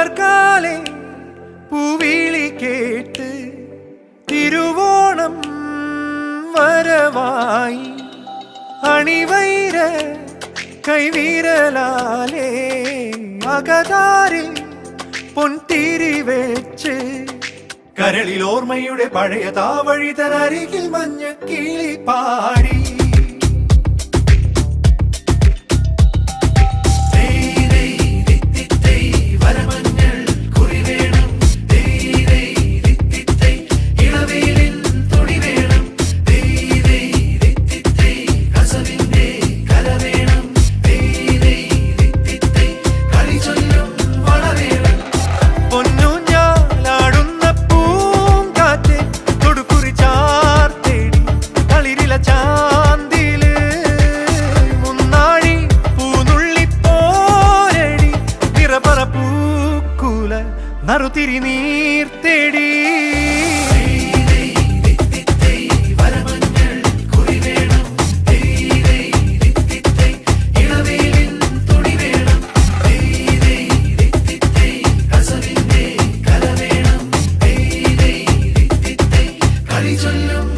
പുലർക്കാലെ പൂവിളി കേട്ട് തിരുവോണം വരവായി അണിവൈര കൈവിരലാലേ അകതാരിൽ പൊൻതിരി വെച്ച് കരളിൽ ഓർമ്മയുടെ പഴയ താവഴി തനരികിൽ മഞ്ഞ കിളി പാടി നറുതിരി നീർ തേടി കളി ചൊല്ലും